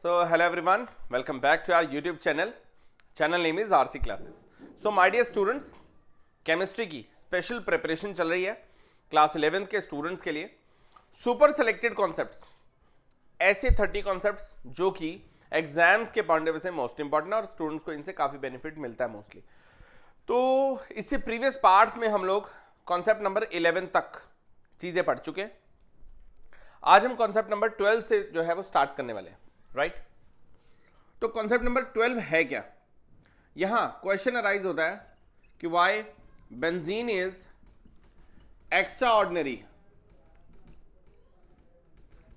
So hello everyone, welcome back to our YouTube channel. Channel name is RC Classes. So my dear students, chemistry की special preparation चल रही है class 11th के students के लिए. Super selected concepts, ऐसे 30 concepts जो कि एग्जाम्स के पॉइंट ऑफ व्यू से मोस्ट इंपॉर्टेंट है और स्टूडेंट्स को इनसे काफी बेनिफिट मिलता है मोस्टली. तो इससे प्रीवियस पार्ट्स में हम लोग कॉन्सेप्ट नंबर 11 तक चीजें पढ़ चुके हैं. आज हम कॉन्सेप्ट नंबर 12 से जो है वो स्टार्ट करने वाले हैं, राइट. तो कॉन्सेप्ट नंबर 12 है क्या. यहां क्वेश्चन अराइज होता है कि why benzene is extraordinary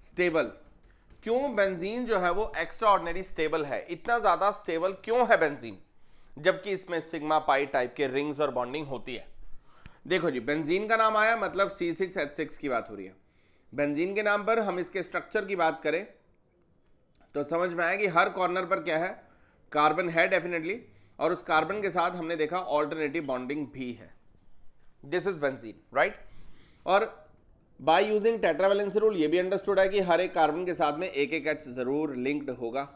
stable. क्यों बेंजीन जो है वो एक्स्ट्रा ऑर्डिनरी स्टेबल है, इतना ज्यादा स्टेबल क्यों है बेंजीन, जबकि इसमें सिग्मा पाई टाइप के रिंग्स और बॉन्डिंग होती है. देखो जी, बेंजीन का नाम आया मतलब C6H6 की बात हो रही है. बेंजीन के नाम पर हम इसके स्ट्रक्चर की बात करें तो समझ में आया कि हर कॉर्नर पर क्या है, कार्बन है डेफिनेटली, और उस कार्बन के साथ हमने देखा ऑल्टरनेटिव बॉन्डिंग भी है. This is benzene, right. और बाय यूजिंग टेट्रावैलेंसी रूल ये भी अंडरस्टूड है कि हर एक कार्बन के साथ में एक एक H जरूर लिंक्ड होगा.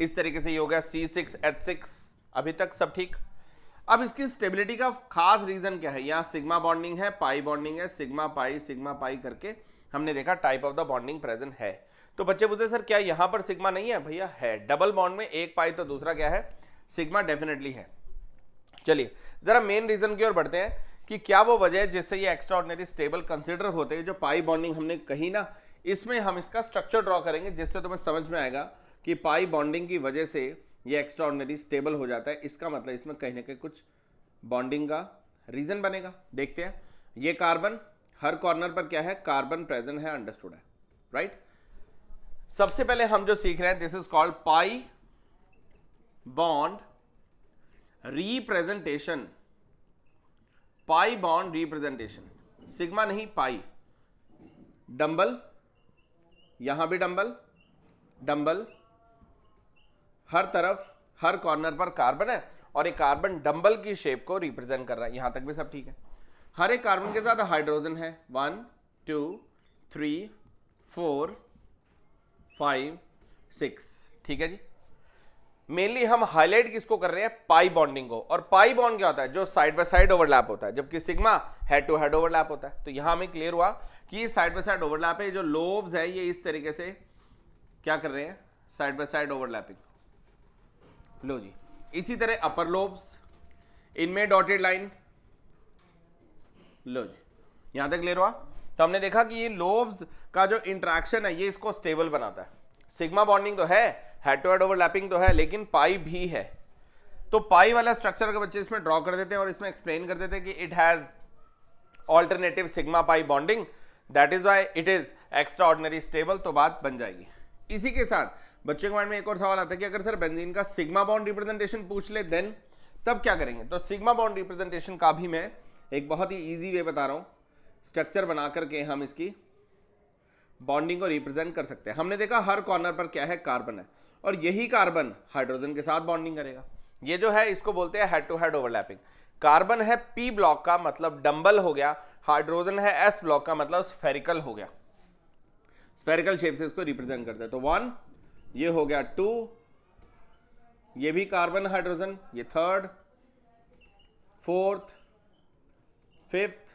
इस तरीके से ये हो गया C6H6. अभी तक सब ठीक. अब इसकी स्टेबिलिटी का खास रीजन क्या है, यहाँ सिग्मा बॉन्डिंग है, पाई बॉन्डिंग है, सिग्मा पाई करके हमने देखा type of the bonding present है. तो बच्चे पूछते सर क्या यहां पर सिग्मा नहीं है, भैया है. डबल बॉन्ड में एक पाई तो दूसरा क्या है, सिग्मा डेफिनेटली है. चलिए जरा मेन रीजन की ओर बढ़ते हैं कि क्या वो वजह है जिससे ये एक्स्ट्रा ऑर्डिनरी स्टेबल कंसिडर होते हैं. जो पाई बॉन्डिंग हमने कही ना, इसमें हम इसका स्ट्रक्चर ड्रॉ करेंगे जिससे तुम्हें समझ में आएगा कि पाई बॉन्डिंग की वजह से ये एक्स्ट्रा ऑर्डिनरी स्टेबल हो जाता है. इसका मतलब इसमें कहीं ना कहीं कुछ बॉन्डिंग का रीजन बनेगा. देखते हैं. ये कार्बन, हर कॉर्नर पर क्या है, कार्बन प्रेजेंट है, अंडरस्टूड है, राइट. सबसे पहले हम जो सीख रहे हैं, this is called pi bond representation. Pi bond representation, sigma नहीं पाई. डंबल, यहां भी डंबल, डंबल, हर तरफ हर कॉर्नर पर कार्बन है और एक कार्बन डंबल की शेप को रिप्रेजेंट कर रहा है. यहां तक भी सब ठीक है. हर एक कार्बन के साथ हाइड्रोजन है, 1 2 3 4 5 6, ठीक है जी. मेनली हम हाईलाइट किसको कर रहे हैं, पाई बॉन्डिंग को. और पाई बॉन्ड क्या होता है, जो साइड बाय साइड ओवरलैप होता है, जबकि sigma head to head overlap होता है. तो यहां हमें क्लियर हुआ कि ये साइड बाय साइड ओवरलैप है. जो लोब्स है ये इस तरीके से क्या कर रहे हैं, साइड बाय साइड ओवरलैपिंग. लो जी. इसी तरह अपर लोब्स, इनमें डॉटेड लाइन. लो जी, यहां तक क्लियर हुआ. तो हमने देखा कि ये लोब्स का जो इंटरेक्शन है ये इसको स्टेबल बनाता है. सिग्मा बॉन्डिंग तो है, हेड टू हेड ओवरलैपिंग तो है, लेकिन पाई भी है. तो पाई वाला स्ट्रक्चर अगर बच्चे इसमें ड्रॉ कर देते हैं और इसमें एक्सप्लेन कर देते हैं कि it has alternative sigma pi bonding, that is why it is extraordinary stable, तो बात बन जाएगी. इसी के साथ बच्चों के माइंड में एक और सवाल आता है कि अगर सर बेंजीन का सिग्मा बॉन्ड रिप्रेजेंटेशन पूछ ले देन तब क्या करेंगे. तो सिग्मा बॉन्ड रिप्रेजेंटेशन का भी मैं एक बहुत ही इजी वे बता रहा हूं. स्ट्रक्चर बना करके हम इसकी बॉन्डिंग को रिप्रेजेंट कर सकते हैं. हमने देखा हर कॉर्नर पर क्या है, कार्बन है, और यही कार्बन हाइड्रोजन के साथ बॉन्डिंग करेगा. ये जो है इसको बोलते हैं head to head overlapping. Carbon है पी ब्लॉक का मतलब डंबल हो गया, हाइड्रोजन है एस ब्लॉक का मतलब स्फेरिकल हो गया. स्फेरिकल शेप से इसको रिप्रेजेंट करते हैं. तो 1 ये हो गया, 2 ये भी कार्बन हाइड्रोजन, ये 3rd 4th 5th,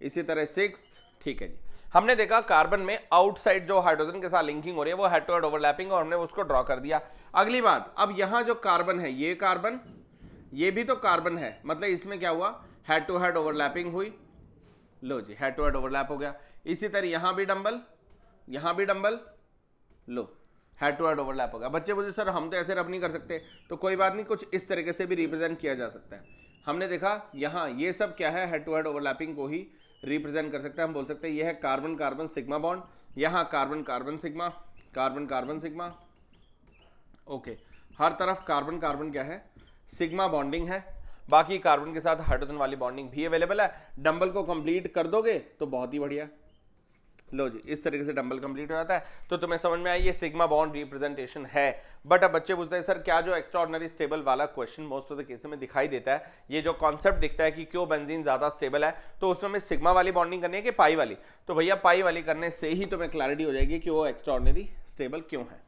इसी तरह 6th, ठीक है जी. हमने देखा कार्बन में आउटसाइड जो हाइड्रोजन के साथ लिंकिंग हो रही है वो हेड टू हेड ओवरलैपिंग, और हमने उसको ड्रॉ कर दिया. अगली बात, अब यहां जो कार्बन है, ये कार्बन, ये भी तो कार्बन है, मतलब इसमें क्या हुआ, हेड टू हेड ओवरलैपिंग हुई. लो जी, हेड टू हेड ओवरलैप हो गया. इसी तरह यहां भी डंबल, यहां भी डंबल, लो हेड टू हेड ओवरलैप हो गया. बच्चे बोले सर हम तो ऐसे रब नहीं कर सकते, तो कोई बात नहीं, कुछ इस तरीके से भी रिप्रेजेंट किया जा सकता है. हमने देखा यहां ये सब क्या है, हेड टू हेड ओवरलैपिंग को ही रिप्रेजेंट कर सकते हैं. हम बोल सकते हैं ये है कार्बन कार्बन सिग्मा बॉन्ड, यहां carbon carbon sigma, carbon carbon sigma, okay. हर तरफ कार्बन कार्बन क्या है, सिग्मा बॉन्डिंग है. बाकी कार्बन के साथ हाइड्रोजन वाली बॉन्डिंग भी अवेलेबल है. डंबल को कंप्लीट कर दोगे तो बहुत ही बढ़िया. लो जी, इस तरीके से डंबल कंप्लीट हो जाता है। तो तुम्हें समझ में आई ये सिग्मा बॉन्ड रिप्रेजेंटेशन है। बट अब बच्चे पूछते हैं सर क्या जो एक्स्ट्राऑर्डिनरी स्टेबल वाला question most of the cases में दिखाई देता है, ये जो कॉन्सेप्ट दिखता है कि क्यों बेंजीन ज्यादा स्टेबल है, तो उसमें हमें सिग्मा वाली बॉन्डिंग करनी है कि पाई वाली? तो भैया पाई वाली करने से ही तुम्हें क्लैरिटी हो जाएगी कि वो एक्स्ट्राऑर्डिनरी स्टेबल क्यों है।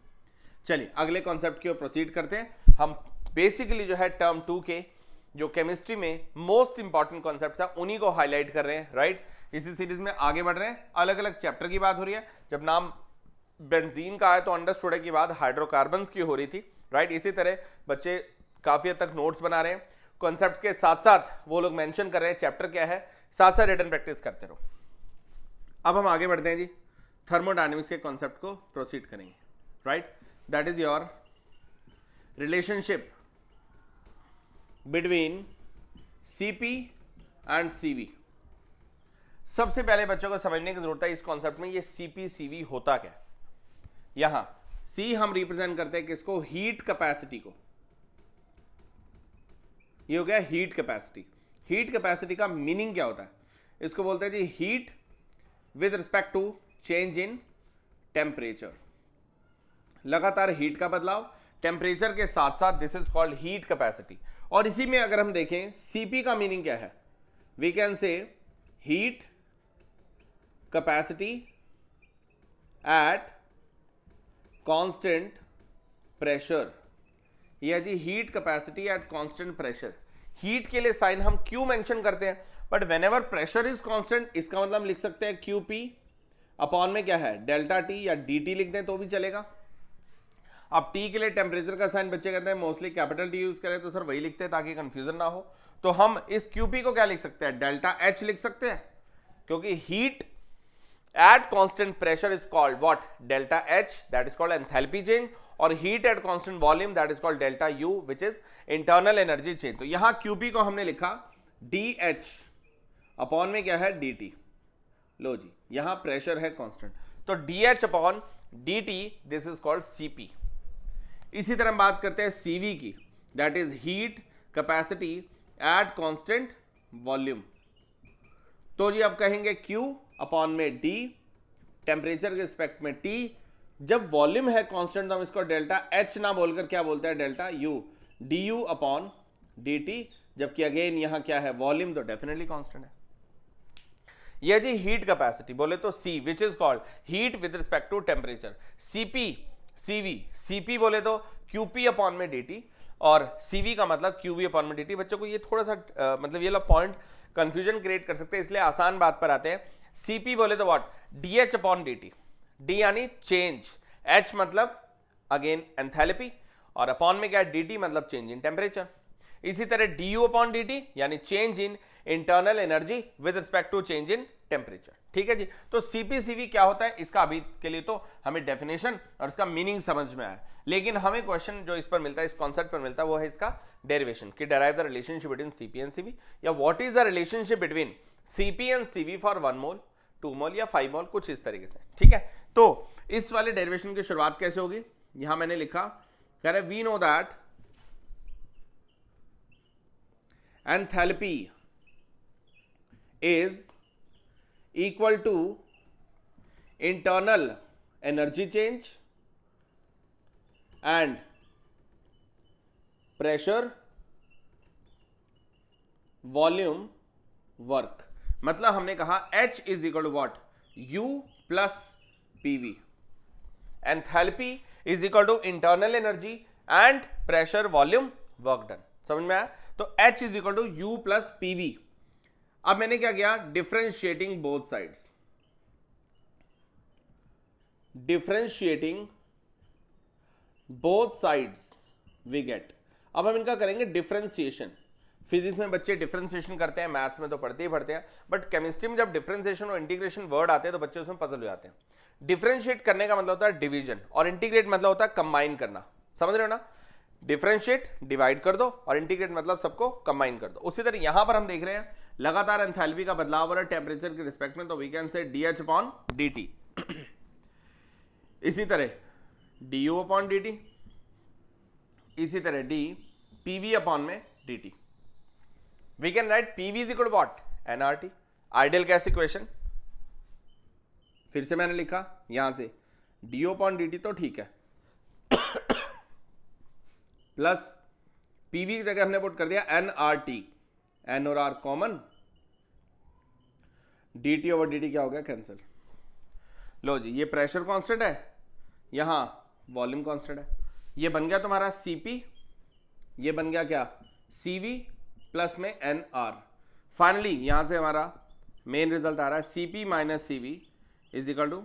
चलिए अगले कॉन्सेप्ट की ओर प्रोसीड करते हैं। हम बेसिकली जो है टर्म 2 के जो केमिस्ट्री में मोस्ट इंपॉर्टेंट कॉन्सेप्ट्स है उन्हीं को हाईलाइट कर रहे हैं, राइट। इसी सीरीज में आगे बढ़ रहे हैं, अलग अलग चैप्टर की बात हो रही है। जब नाम बेंजीन का आया तो अंडरस्टूड की बात हाइड्रोकार्बन्स की हो रही थी, राइट। इसी तरह बच्चे काफी हद तक नोट्स बना रहे हैं, कॉन्सेप्ट्स के साथ साथ वो लोग मेंशन कर रहे हैं चैप्टर क्या है, साथ साथ रिटन प्रैक्टिस करते रहो। अब हम आगे बढ़ते हैं जी, थर्मोडायनेमिक्स के कॉन्सेप्ट को प्रोसीड करेंगे, right. That is your relationship between Cp and Cv। सबसे पहले बच्चों को समझने की जरूरत है इस कॉन्सेप्ट में ये Cp Cv होता क्या है। यहां C हम रिप्रेजेंट करते हैं किसको, हीट कैपेसिटी को। ये हो गया हीट कैपेसिटी। हीट कैपेसिटी का मीनिंग क्या होता है, इसको बोलते हैं जी heat with respect to change in temperature. लगातार हीट का बदलाव टेम्परेचर के साथ साथ, this is called heat capacity. और इसी में अगर हम देखें Cp का मीनिंग क्या है, we can say heat capacity at constant pressure. यह जी heat capacity at constant pressure. Heat के लिए साइन हम Q मेंशन करते हैं, but whenever pressure is constant इसका मतलब हम लिख सकते हैं QP अपॉन में क्या है डेल्टा T, या DT लिख दें तो भी चलेगा। अब T के लिए टेम्परेचर का साइन बच्चे कहते हैं मोस्टली कैपिटल T यूज करें, तो सर वही लिखते हैं ताकि कंफ्यूजन ना हो। तो हम इस QP को क्या लिख सकते हैं, डेल्टा H लिख सकते हैं, क्योंकि heat at constant pressure is called what, delta H, that is called enthalpy change, और heat at constant volume that is called delta U, which is internal energy change. तो यहां QP को हमने लिखा DH अपॉन में क्या है DT। लो जी, यहां प्रेशर है कांस्टेंट, तो DH upon DT, this is called Cp। इसी तरह हम बात करते हैं Cv की, that is heat capacity at constant volume. तो जी अब कहेंगे Q अपॉन में D, टेम्परेचर के रिस्पेक्ट में T। जब वॉल्यूम है कांस्टेंट तो हम इसको डेल्टा H ना बोलकर क्या बोलते हैं, delta U, du upon dt। जबकि अगेन यहां क्या है वॉल्यूम, तो डेफिनेटली कांस्टेंट है। यह जी हीट कैपेसिटी बोले तो C, which is called heat with respect to temperature. Cp Cv, Cp बोले तो Qp अपॉन में dt, और Cv का मतलब Qv अपॉन में dt। बच्चों को ये थोड़ा सा मतलब ये लोग पॉइंट कंफ्यूजन क्रिएट कर सकते हैं, इसलिए आसान बात पर आते हैं। Cp बोले तो what, dH upon dt, d यानी चेंज, H मतलब अगेन एंथैल्पी, और अपॉन में क्या है dt मतलब चेंज इन टेम्परेचर। इसी तरह du अपॉन dt यानी change in internal energy with respect to change in temperature. ठीक है जी। तो Cp Cv क्या होता है, इसका अभी के लिए तो हमें डेफिनेशन और इसका मीनिंग समझ में आया, लेकिन हमें क्वेश्चन जो इस पर मिलता है, इस कॉन्सेप्ट पर मिलता है, वो है इसका डेरिवेशन कि derive the relationship between Cp and Cv, या what is the relationship between Cp and Cv for 1 मोल, 2 मोल या 5 मोल, कुछ इस तरीके से। ठीक है, तो इस वाले डेरिवेशन की शुरुआत कैसे होगी, यहां मैंने लिखा, कह रहे we know that enthalpy is equal to internal energy change and pressure volume work। मतलब हमने कहा H is equal to what, U plus PV, enthalpy is equal to internal energy and pressure volume work done। समझ में आया? तो H is equal to U plus PV। अब मैंने क्या किया, differentiating both sides, differentiating both sides we get. अब हम इनका करेंगे डिफरेंशिएशन। फिजिक्स में बच्चे डिफरेंशिएशन करते हैं, मैथ्स में तो पढ़ते ही पढ़ते हैं, बट केमिस्ट्री में जब डिफरेंशिएशन और इंटीग्रेशन वर्ड आते हैं तो बच्चे उसमें पजल हो जाते हैं। डिफरेंशिएट करने का मतलब होता है डिवीजन, और इंटीग्रेट मतलब होता है कंबाइन करना। समझ रहे हो ना, डिफरेंशिएट डिवाइड कर दो, और इंटीग्रेट मतलब सबको कंबाइन कर दो। उसी तरह यहां पर हम देख रहे हैं लगातार एंथैल्पी का बदलाव हो रहा है टेम्परेचर के रिस्पेक्ट में, तो we can say DH upon dt। इसी तरह du अपॉन dt, इसी तरह d PV अपॉन में dt। We can write PV is equal to what, nRT, ideal gas equation. फिर से मैंने लिखा यहां से डी अपॉन डी टी तो ठीक है, प्लस पीवी की जगह हमने पुट कर दिया एन आर टी, एन और R common, D T over D T क्या हो गया, कैंसिल। लो जी, ये प्रेशर कांस्टेंट है, यहां वॉल्यूम कांस्टेंट है, ये बन गया तुम्हारा सीपी, ये बन गया क्या सीवी प्लस में एन आर। फाइनली यहां से हमारा मेन रिजल्ट आ रहा है CP minus CV is equal to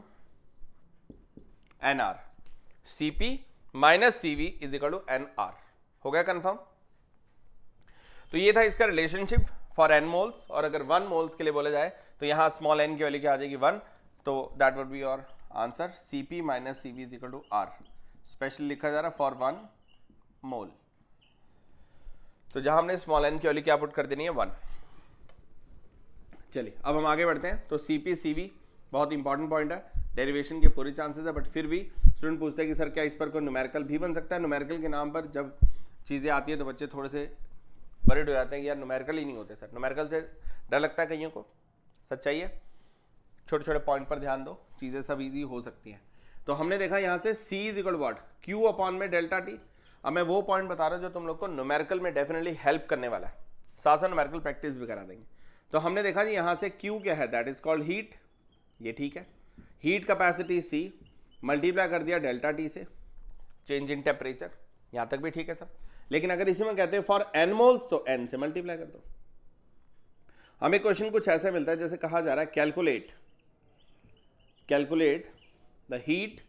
N R, CP minus CV is equal to N R. हो गया कंफर्म। तो ये था इसका रिलेशनशिप फॉर एन मोल्स, और अगर 1 मोल्स के लिए बोला जाए तो यहां स्मॉल एन की वैल्यू क्या आ जाएगी 1, तो that would be your answer, CP minus CV is equal to R. Specially लिखा जा रहा है फॉर 1 मोल, तो जहां हमने स्मॉल एन की वैल्यू क्या पुट कर देनी है 1। चलिए अब हम आगे बढ़ते हैं। तो सीपी सीवी बहुत इंपॉर्टेंट पॉइंट है, डेरिवेशन के पूरे चांसेस है, बट फिर भी स्टूडेंट पूछते हैं कि सर क्या इस पर कोई न्यूमेरिकल भी बन सकता है। न्यूमेरिकल के नाम पर जब चीज़ें आती है तो बच्चे थोड़े से वरिड हो जाते हैं कि यार न्यूमेरिकल ही नहीं होते सर, न्यूमेरिकल से डर लगता है कईयों को। सच्चाई है, छोटे छोटे पॉइंट पर ध्यान दो, चीज़ें सब ईजी हो सकती हैं। तो हमने देखा यहाँ से C is equal what, Q upon में डेल्टा टी। अब मैं वो पॉइंट बता रहा हूँ जो तुम लोग को न्यूमेरिकल में डेफिनेटली हेल्प करने वाला है, साथ साथ न्यूमेरिकल प्रैक्टिस भी करा देंगे। तो हमने देखा जी यहाँ से Q क्या है, दैट इज कॉल्ड हीट, ये ठीक है। हीट कैपेसिटी C मल्टीप्लाई कर दिया डेल्टा टी से, चेंज इन टेम्परेचर, यहाँ तक भी ठीक है सब। लेकिन अगर इसी में कहते हैं फॉर एन मोल्स तो n से मल्टीप्लाई कर दो। हमें क्वेश्चन कुछ ऐसा मिलता है जैसे कहा जा रहा है calculate the heat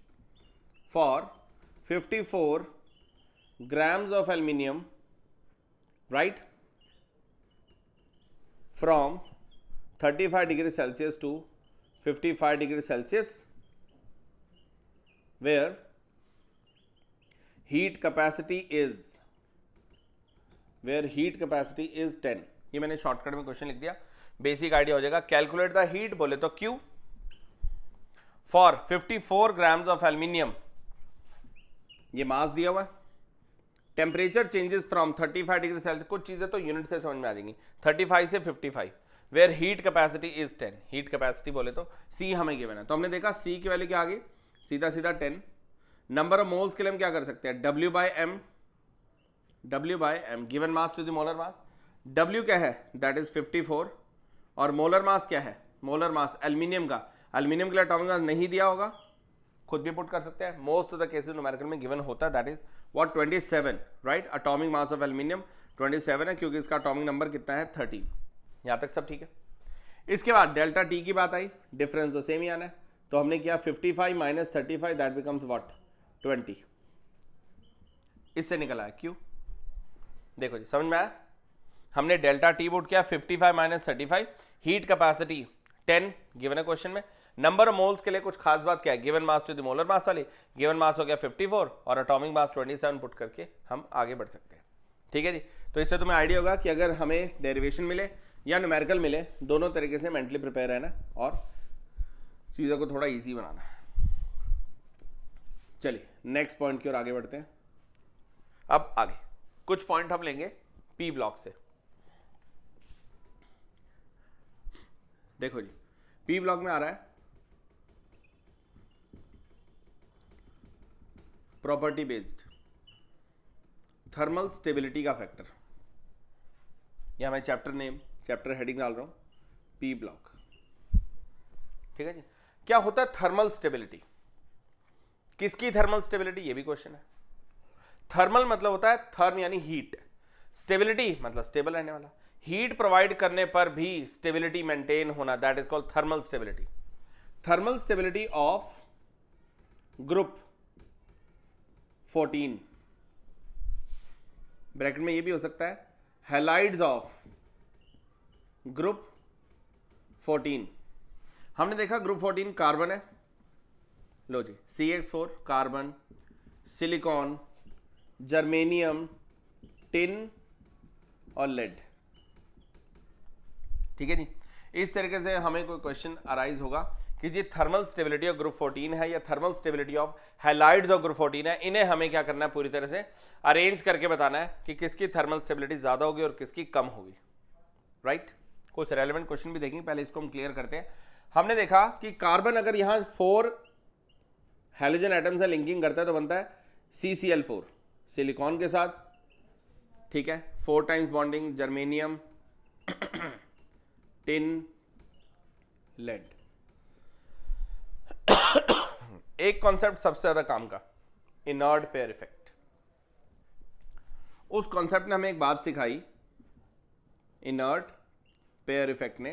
for 54 grams of aluminium, right, from 35 degrees Celsius to 55 degrees Celsius, where heat capacity is 10। ये मैंने शॉर्टकट में क्वेश्चन लिख दिया, बेसिक आइडिया हो जाएगा। कैलकुलेट द हीट बोले तो Q for 54 grams of aluminium, ये मास दिया हुआ है। Temperature changes from 35 degree Celsius, कुछ चीजें तो यूनिट से समझ में आ जाएंगी, 35 से 55, where heat capacity is 10। Heat capacity बोले तो C हमें गिवन है, तो हमने देखा C की वैल्यू क्या आ गई, सीधा सीधा 10। नंबर ऑफ मोल्स के लिए हम क्या कर सकते हैं, W by m, given mass to the molar mass. W क्या है, दैट इज 54, और मोलर मास क्या है, मोलर मास एल्यूमिनियम का, एल्यूमिनियम के लिए एटॉमिक मास नहीं दिया होगा, खुद भी पुट कर सकते हैं। Most of the cases numerical में गिवन होता है, that is what 27, right. Atomic mass of aluminium 27 है, क्योंकि इसका एटॉमिक नंबर कितना है 13। यहां तक सब ठीक है। इसके बाद डेल्टा टी की बात आई, डिफरेंस तो सेम ही आना है, तो हमने किया 55 माइनस 35, दैट बिकम्स व्हाट 20। इससे निकला है क्यू। देखो जी समझ में आया, हमने डेल्टा टी पुट किया 55 माइनस 35, हीट कैपेसिटी 10 गिवन है क्वेश्चन में। नंबर ऑफ मोल्स के लिए कुछ खास बात क्या है, given mass to the molar mass वाली, गिवन मास हो गया 54 और एटॉमिक मास 27 पुट करके हम आगे बढ़ सकते हैं। ठीक है जी, तो इससे तुम्हें आइडिया होगा कि अगर हमें डेरिवेशन मिले या न्यूमेरिकल मिले, दोनों तरीके से मेंटली प्रिपेयर रहना और चीज़ों को थोड़ा ईजी बनाना। चलिए नेक्स्ट पॉइंट की ओर आगे बढ़ते हैं। अब आगे कुछ पॉइंट हम लेंगे पी ब्लॉक से। देखो जी, पी ब्लॉक में आ रहा है प्रॉपर्टी बेस्ड थर्मल स्टेबिलिटी का फैक्टर। यह मैं चैप्टर हेडिंग डाल रहा हूं, पी ब्लॉक। ठीक है जी, क्या होता है थर्मल स्टेबिलिटी, किसकी थर्मल स्टेबिलिटी, ये भी क्वेश्चन है। थर्मल मतलब होता है थर्म यानी हीट, स्टेबिलिटी मतलब स्टेबल रहने वाला, हीट प्रोवाइड करने पर भी स्टेबिलिटी मेंटेन होना, that is called thermal stability. Thermal stability of group 14, bracket में ये भी हो सकता है हैलाइड्स ऑफ ग्रुप 14। हमने देखा ग्रुप 14 कार्बन है, लो जी CH4 carbon, silicon, germanium, tin और लेड। ठीक है जी, इस तरीके से हमें कोई क्वेश्चन अराइज होगा कि जी थर्मल स्टेबिलिटी ऑफ ग्रुप 14 है या thermal stability of halides of group 14 है, इन्हें हमें क्या करना है, पूरी तरह से अरेंज करके बताना है कि किसकी थर्मल स्टेबिलिटी ज्यादा होगी और किसकी कम होगी, राइट। कुछ रेलेवेंट क्वेश्चन भी देखेंगे, पहले इसको हम क्लियर करते हैं। हमने देखा कि कार्बन अगर यहां 4 हैलोजन एटम से लिंकिंग करता है तो बनता है CCl4 सिलिकॉन के साथ, ठीक है, 4 times bonding germanium tin lead. एक कॉन्सेप्ट सबसे ज्यादा काम का, इनर्ट पेयर इफेक्ट। उस कॉन्सेप्ट ने हमें एक बात सिखाई, इनर्ट पेयर इफेक्ट ने,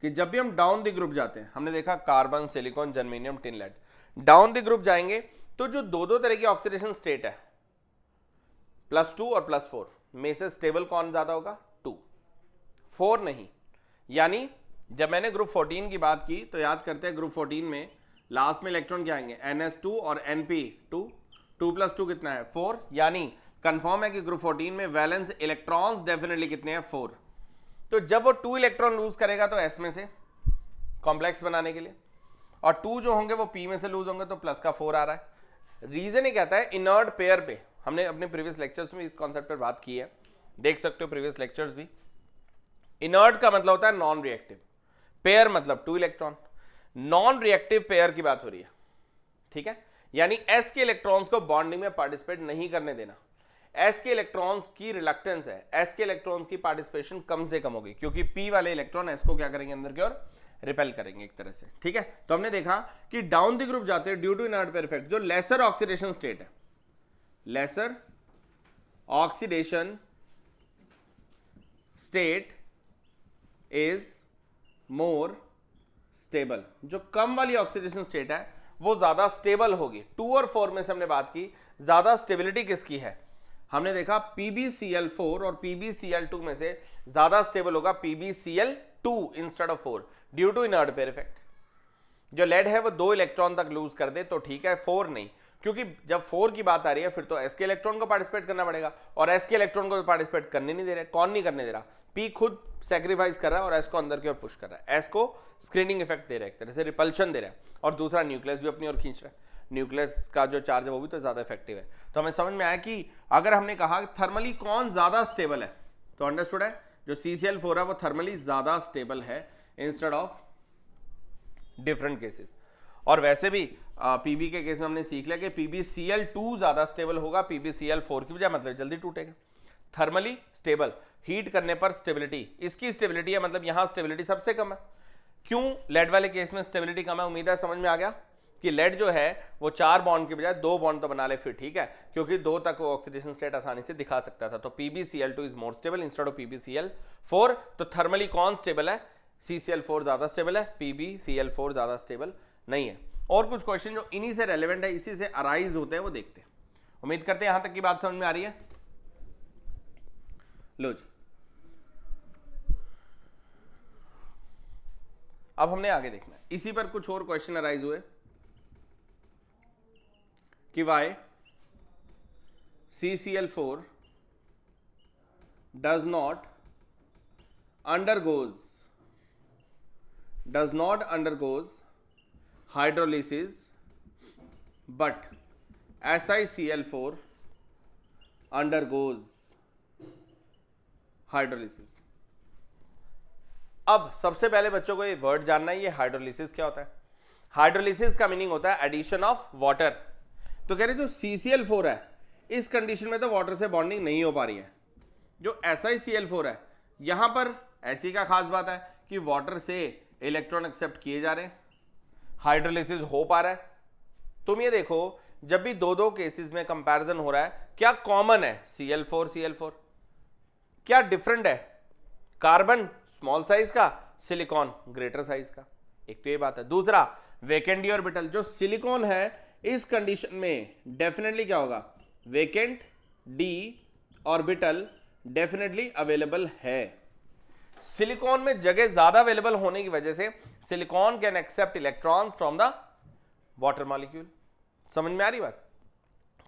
कि जब भी हम डाउन द ग्रुप जाते हैं, हमने देखा carbon silicon germanium tin lead, down the group जाएंगे तो जो दो तरह की ऑक्सीडेशन स्टेट है +2 और +4 में से स्टेबल कौन ज्यादा होगा? 2, 4 नहीं। यानी जब मैंने ग्रुप 14 की बात की तो याद करते हैं ग्रुप 14 में लास्ट में इलेक्ट्रॉन क्या आएंगे? NS2 और NP2, 2 + 2 कितना है? 4। यानी कंफर्म है कि ग्रुप 14 में वैलेंस इलेक्ट्रॉन्स डेफिनेटली कितने हैं? 4। तो जब वो 2 इलेक्ट्रॉन लूज करेगा तो S में से कॉम्प्लेक्स बनाने के लिए, और 2 जो होंगे वो P में से लूज होंगे तो प्लस का 4 आ रहा है। रीजन ये कहता है इनर्ट पेयर पे, हमने अपने प्रीवियस लेक्चर्स में इस कॉन्सेप्ट पर बात की है, देख सकते हो प्रीवियस लेक्चर्स भी। इनर्ट का मतलब होता है नॉन रिएक्टिव, पेयर मतलब 2 इलेक्ट्रॉन, नॉन रिएक्टिव पेयर की बात हो रही है, ठीक है। यानी S के इलेक्ट्रॉन्स को बॉन्डिंग में पार्टिसिपेट नहीं करने देना। S के इलेक्ट्रॉन्स की रिलक्टेंस है, S के इलेक्ट्रॉन्स की पार्टिसिपेशन कम से कम होगी, क्योंकि P वाले इलेक्ट्रॉन S को क्या करेंगे? अंदर की ओर रिपेल करेंगे एक तरह से, ठीक है। तो हमने देखा कि डाउन द ग्रुप जाते हैं due to inert pair effect, जो लेसर ऑक्सीडेशन स्टेट है, lesser oxidation state is more stable. जो कम वाली ऑक्सीडेशन स्टेट है वो ज्यादा स्टेबल होगी। 2 और 4 में से हमने बात की ज्यादा स्टेबिलिटी किसकी है? हमने देखा PbCl4 और PbCl2 में से ज्यादा स्टेबल होगा PbCl2 instead of 4 due to inert pair effect. जो लेड है वो 2 इलेक्ट्रॉन तक लूज कर दे तो ठीक है, 4 नहीं, क्योंकि जब 4 की बात आ रही है फिर तो S के इलेक्ट्रॉन को पार्टिसिपेट करना पड़ेगा, और S के इलेक्ट्रॉन को पार्टिसिपेट करने नहीं दे रहे। कौन नहीं करने दे रहा? P खुद सैक्रिफाइस कर रहा है और S को अंदर की ओर पुश कर रहा है, S को स्क्रीनिंग इफेक्ट दे रहा है, एक तरह से रिपल्शन दे रहा है, और दूसरा न्यूक्लियस भी अपनी ओर खींच रहा है। न्यूक्लियस का जो चार्ज है वो भी तो ज्यादा इफेक्टिव है। तो हमें समझ में आया कि अगर हमने कहा थर्मली कौन ज्यादा स्टेबल है, तो अंडरस्टूड है जो CCl4 है वो थर्मली ज्यादा स्टेबल है इंस्टेड ऑफ डिफरेंट केसेस। और वैसे भी PB के केस में हमने सीख लिया कि PbCl2 ज्यादा स्टेबल होगा PbCl4 की बजाय, मतलब जल्दी टूटेगा। थर्मली स्टेबल, हीट करने पर स्टेबिलिटी, इसकी स्टेबिलिटी है, मतलब यहां स्टेबिलिटी सबसे कम है। क्यों लेड वाले केस में स्टेबिलिटी कम है? उम्मीद है समझ में आ गया कि लेड जो है वो 4 बॉन्ड के बजाय 2 बॉन्ड तो बना ले, फिर ठीक है, क्योंकि 2 तक वो ऑक्सीडेशन स्टेट आसानी से दिखा सकता था। तो PbCl2 is more stable instead of PbCl4। तो थर्मली कौन स्टेबल है? CCl4 ज्यादा स्टेबल है, PbCl4 ज्यादा स्टेबल नहीं है। और कुछ क्वेश्चन जो इन्हीं से रेलेवेंट है, इसी से अराइज होते हैं, वो देखते हैं। उम्मीद करते हैं यहां तक की बात समझ में आ रही है। लो जी, अब हमने आगे देखना है, इसी पर कुछ और क्वेश्चन अराइज हुए कि why CCl4 does not undergoes hydrolysis but SiCl4 undergoes hydrolysis. अब सबसे पहले बच्चों को ये वर्ड जानना है, ये हाइड्रोलिसिस क्या होता है? हाइड्रोलिसिस का मीनिंग होता है एडिशन ऑफ वाटर। तो कह रहे जो CCl4 है इस कंडीशन में तो वाटर से बॉन्डिंग नहीं हो पा रही है। जो SiCl4 है यहां पर ऐसी का खास बात है कि वाटर से इलेक्ट्रॉन एक्सेप्ट किए जा रहे हैं, हाइड्रोलिसिस हो पा रहा है। तुम ये देखो जब भी दो केसेस में कंपैरिजन हो रहा है, क्या कॉमन है? Cl4 क्या डिफरेंट है? कार्बन स्मॉल साइज का, सिलिकॉन ग्रेटर साइज का, एक तो ये बात है। दूसरा वेकेंट डी ऑर्बिटल, जो सिलिकॉन है इस कंडीशन में डेफिनेटली क्या होगा? Vacant d orbital definitely available है। सिलिकॉन में जगह ज्यादा अवेलेबल होने की वजह से silicon can accept electron from the water molecule. समझ में आ रही बात?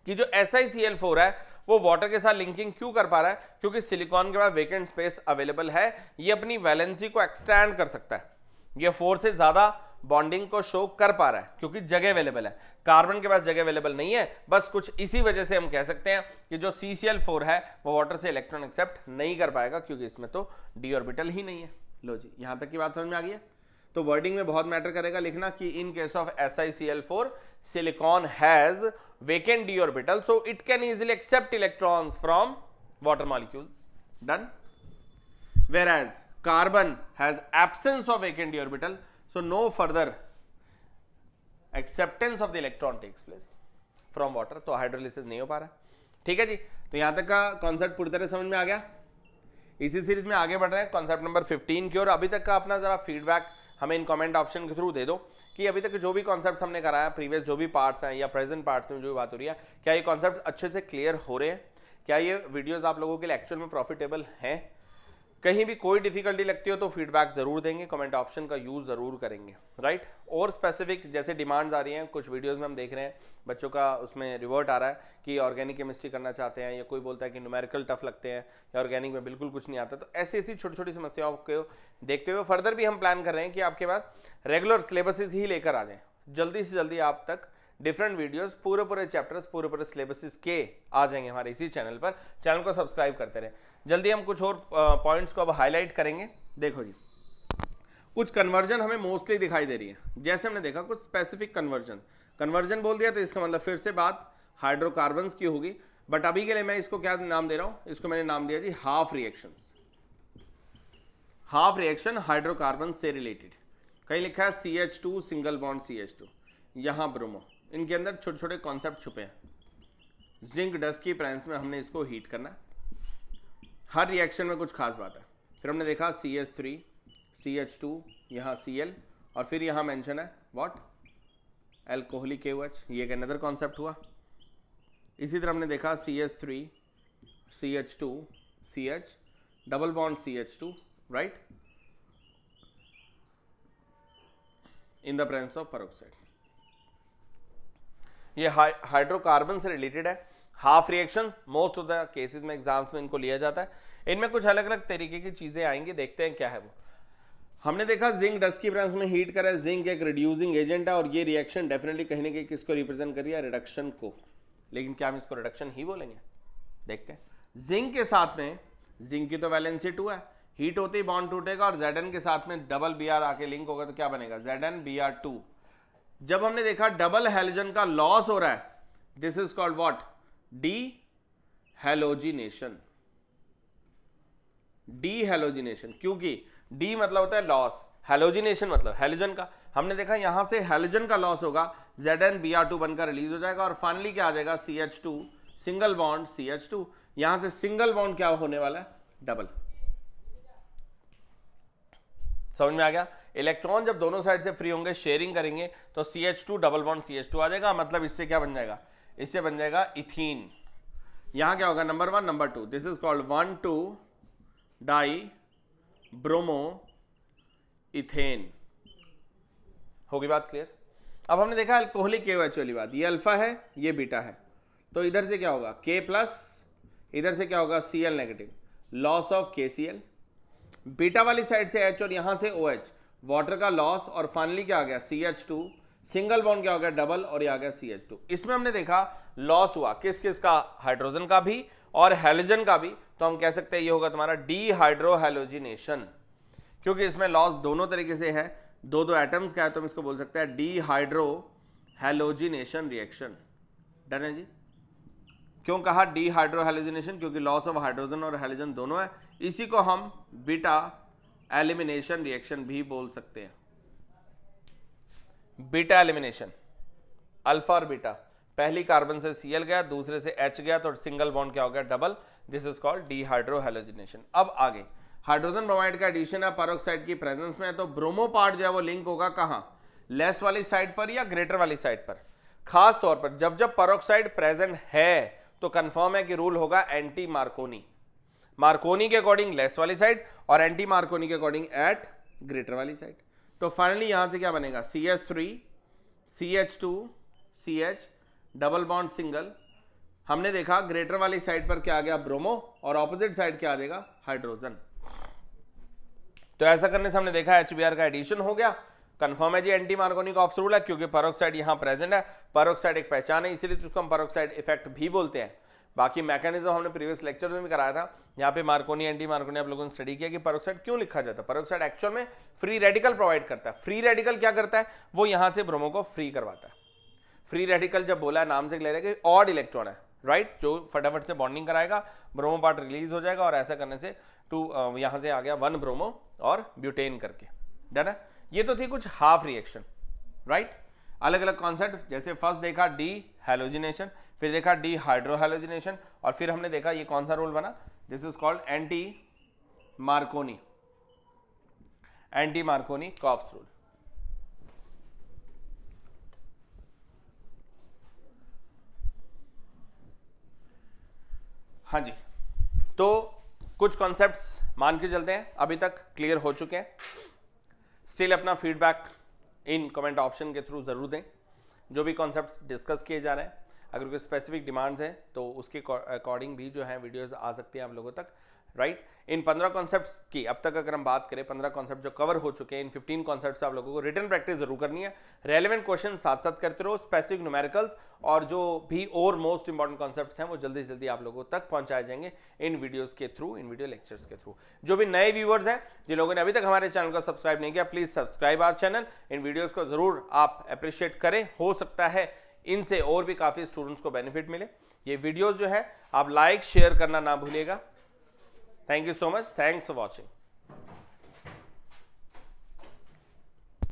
कि जो SiCl4 है वो वाटर के साथ लिंकिंग क्यों कर पा रहा है? क्योंकि सिलिकॉन के पास वेकेंट स्पेस अवेलेबल है, ये अपनी वैलेंसी को एक्सटेंड कर सकता है, ये 4 से ज्यादा बॉन्डिंग को शो कर पा रहा है क्योंकि जगह अवेलेबल है। कार्बन के पास जगह अवेलेबल नहीं है, बस कुछ इसी वजह से हम कह सकते हैं कि जो CCl4 है वो वाटर से इलेक्ट्रॉन एक्सेप्ट नहीं कर पाएगा, क्योंकि इसमें तो डी ऑर्बिटल ही नहीं है। लो जी, यहां तक की बात समझ में आ गई है। तो वर्डिंग में बहुत मैटर करेगा लिखना कि in case of SiCl4 silicon has vacant d orbital, so it can easily accept electrons from water molecules, done. whereas carbon has absence of vacant d orbital, so no further acceptance of the electron takes place from water, तो hydrolysis नहीं हो पा रहा। ठीक है जी, तो यहां तक का कॉन्सेप्ट पूरी तरह समझ में आ गया। इसी सीरीज में आगे बढ़ रहे हैं कॉन्सेप्ट नंबर 15 की ओर। अभी तक का अपना जरा फीडबैक हमें इन कमेंट ऑप्शन के थ्रू दे दो कि अभी तक जो भी कॉन्सेप्ट हमने कराया, प्रीवियस जो भी पार्ट्स हैं या प्रेजेंट पार्ट्स में जो भी बात हो रही है, क्या ये कॉन्सेप्ट अच्छे से क्लियर हो रहे हैं? क्या ये वीडियोस आप लोगों के लिए एक्चुअल में प्रॉफिटेबल हैं? कहीं भी कोई डिफिकल्टी लगती हो तो फीडबैक जरूर देंगे, कमेंट ऑप्शन का यूज जरूर करेंगे, राइट। और स्पेसिफिक जैसे डिमांड्स आ रही हैं, कुछ वीडियोस में हम देख रहे हैं बच्चों का उसमें रिवर्ट आ रहा है कि ऑर्गेनिक केमिस्ट्री करना चाहते हैं, या कोई बोलता है कि न्यूमेरिकल टफ लगते हैं या ऑर्गेनिक में बिल्कुल कुछ नहीं आता। तो ऐसी ऐसी छोटी छोटी समस्याओं को देखते हुए फर्दर भी हम प्लान कर रहे हैं कि आपके पास रेगुलर सिलेबसेस ही लेकर आ जाएं, जल्दी से जल्दी आप तक डिफरेंट वीडियोस पूरे चैप्टर्स पूरे सिलेबसेस के आ जाएंगे हमारे इसी चैनल पर। चैनल को सब्सक्राइब करते रहें। जल्दी हम कुछ और पॉइंट्स को अब हाईलाइट करेंगे। देखो जी, कुछ कन्वर्जन हमें मोस्टली दिखाई दे रही है। जैसे हमने देखा कुछ स्पेसिफिक कन्वर्जन बोल दिया तो इसका मतलब फिर से बात हाइड्रोकार्बन्स की होगी, बट अभी के लिए मैं इसको क्या नाम दे रहा हूं, इसको मैंने नाम दिया जी हाफ रिएक्शन हाइड्रोकार्बन से रिलेटेड। कहीं लिखा है CH2 सिंगल बॉन्ड CH2, यहां ब्रोमो, इनके अंदर छोटे छोटे कॉन्सेप्ट छुपे हैं। जिंक डस्ट की प्रेजेंस में हमने इसको हीट करना, हर रिएक्शन में कुछ खास बात है। फिर हमने देखा CH3 CH2 यहाँ Cl, और फिर यहाँ मेंशन है व्हाट, एल्कोहलिक KOH, ये एक अनदर कॉन्सेप्ट हुआ। इसी तरह हमने देखा CH3 CH2 CH double bond CH2, right, in the presence of peroxide. ये हाइड्रोकार्बन से रिलेटेड है। Half reaction most of the cases में एग्जाम्स में इनको लिया जाता है। इनमें कुछ अलग अलग तरीके की चीजें आएंगी, देखते हैं क्या है वो। हमने देखा जिंक डस्ट की प्रेजेंस में हीट करा, जिंक एक रिड्यूसिंग एजेंट है, और ये रिएक्शन डेफिनेटली कहीं ना कहीं किसको रिप्रेजेंट कर रही है, रिडक्शन को। लेकिन क्या हम इसको रिडक्शन ही बोलेंगे, देखते हैं। जिंक के साथ में, जिंक की तो वैलेंसी 2 है, हीट होते ही बॉन्ड टूटेगा और Zn के साथ में डबल Br आके लिंक होगा तो क्या बनेगा, ZnBr2। जब हमने देखा डबल हैलोजन का लॉस हो रहा है, दिस इज कॉल्ड व्हाट, डीहैलोजिनेशन। डीहैलोजिनेशन, क्योंकि डी मतलब होता है लॉस, हैलोजिनेशन मतलब हैलोजन का। हमने देखा यहां से हैलोजन का लॉस होगा, ZnBr2 बनकर रिलीज हो जाएगा, और फाइनली क्या आ जाएगा, CH2 सिंगल बॉन्ड CH2। यहां से सिंगल बॉन्ड क्या होने वाला है, डबल। समझ में आ गया। इलेक्ट्रॉन जब दोनों साइड से फ्री होंगे, शेयरिंग करेंगे, तो CH2 डबल बॉन्ड CH2 आ जाएगा। मतलब इससे क्या बन जाएगा, इससे बन जाएगा इथीन। यहां क्या होगा, number 1 number 2, this is called 1,2 die bromo ethane. होगी बात क्लियर। अब हमने देखा अल्कोहलिक KOH वाली बात, ये अल्फा है ये बीटा है, तो इधर से क्या होगा K+, इधर से क्या होगा Cl-, loss of KCl, beta वाली साइड से H और यहां से OH, वाटर का लॉस, और फाइनली क्या आ गया CH2 सिंगल बॉन्ड क्या हो गया डबल, और ये आ गया CH2। इसमें हमने देखा लॉस हुआ किस किस का, हाइड्रोजन का भी और हैलोजन का भी, तो हम कह सकते हैं ये होगा तुम्हारा डीहाइड्रोहैलोजिनेशन, क्योंकि इसमें लॉस दोनों तरीके से है, दो एटम्स का है, तो हम इसको बोल सकते हैं डीहाइड्रोहैलोजिनेशन रिएक्शन। डन है जी। क्यों कहा डीहाइड्रोहैलोजिनेशन, क्योंकि लॉस ऑफ हाइड्रोजन और हैलोजन दोनों है। इसी को हम बीटा एलिमिनेशन रिएक्शन भी बोल सकते हैं। बीटा एलिमिनेशन, अल्फा और बीटा, पहली कार्बन से Cl गया, दूसरे से H गया, तो सिंगल बॉन्ड क्या हो गया, double. This is called dehydrohalogenation. अब आगे हाइड्रोजन ब्रोमाइड का एडिशन है पेरोक्साइड की प्रेजेंस में, तो ब्रोमो पार्ट जो है वो लिंक होगा कहां, लेस वाली साइड पर या ग्रेटर वाली साइड पर। खास तौर पर जब जब पेरोक्साइड प्रेजेंट है तो कंफर्म है कि रूल होगा एंटी मार्कोनी, मार्कोनी के अकॉर्डिंग लेस वाली साइड और एंटी मार्कोनी के अकॉर्डिंग एट ग्रेटर वाली साइड। तो फाइनली यहां से क्या बनेगा, CH3 CH2 CH double bond single. हमने देखा ग्रेटर वाली साइड पर क्या आ गया, ब्रोमो, और ऑपोजिट साइड क्या आ जाएगा, हाइड्रोजन। तो ऐसा करने से हमने देखा HBr का एडिशन हो गया। कंफर्म है जी एंटी मार्कोनी का ऑफ रूल है, क्योंकि पेरोक्साइड यहां प्रेजेंट है। पेरोक्साइड एक पहचान है, इसीलिए तो उसको हम पेरोक्साइड इफेक्ट भी बोलते हैं। बाकी मैकेनिज्म हमने प्रीवियस लेक्चर में भी कराया था। यहाँ पे मार्कोनी एंटी मार्कोनी आप लोगों ने स्टडी किया कि पेरोक्साइड क्यों लिखा जाता है। पेरोक्साइड एक्चुअल में फ्री रेडिकल प्रोवाइड करता है। फ्री रेडिकल क्या करता है, वो यहाँ से ब्रोमो को फ्री करवाता है। फ्री रेडिकल जब बोला है नाम से ले रहे कि ऑड इलेक्ट्रॉन है, राइट, जो फटाफट से बॉन्डिंग कराएगा, ब्रोमो पार्ट रिलीज हो जाएगा और ऐसा करने से यहाँ से आ गया 1 ब्रोमो और ब्यूटेन करके, डन है। ये तो थी कुछ हाफ रिएक्शन, राइट। अलग अलग कॉन्सेप्ट, जैसे फर्स्ट देखा डी हैलोजिनेशन, फिर देखा डी हाइड्रोहैलोजिनेशन, और फिर हमने देखा ये कौन सा रूल बना, this is called anti Markovnikov coughs rule. हाँ जी, तो कुछ कॉन्सेप्ट्स मान के चलते हैं अभी तक क्लियर हो चुके हैं। स्टिल अपना फीडबैक इन कमेंट ऑप्शन के थ्रू जरूर दें, जो भी कॉन्सेप्ट्स डिस्कस किए जा रहे हैं। अगर कोई स्पेसिफिक डिमांड्स हैं तो उसके अकॉर्डिंग भी जो है वीडियोस आ सकती हैं आप लोगों तक, राइट। इन 15 कॉन्सेप्ट्स की अब तक अगर हम बात करें, 15 कॉन्सेप्ट जो कवर हो चुके हैं, इन 15 कॉन्सेप्ट से आप लोगों को रिटन प्रैक्टिस जरूर करनी है। रेलेवेंट क्वेश्चन साथ साथ करते रहो, स्पेसिफिक न्यूमेरिकल्स और जो भी और मोस्ट इंपॉर्टेंट कॉन्सेप्ट्स हैं वो जल्दी से जल्दी आप लोगों तक पहुंचाए जाएंगे इन वीडियोस के थ्रू, इन वीडियो लेक्चर्स के थ्रू। जो भी नए व्यूअर्स हैं, जिन लोगों ने अभी तक हमारे चैनल को सब्सक्राइब नहीं किया, प्लीज सब्सक्राइब आवर चैनल। इन वीडियोस को जरूर आप अप्रिशिएट करें, हो सकता है इनसे और भी काफी स्टूडेंट्स को बेनिफिट मिले। ये वीडियोस जो है आप लाइक शेयर करना ना भूलिएगा। Thank you so much, thanks for watching.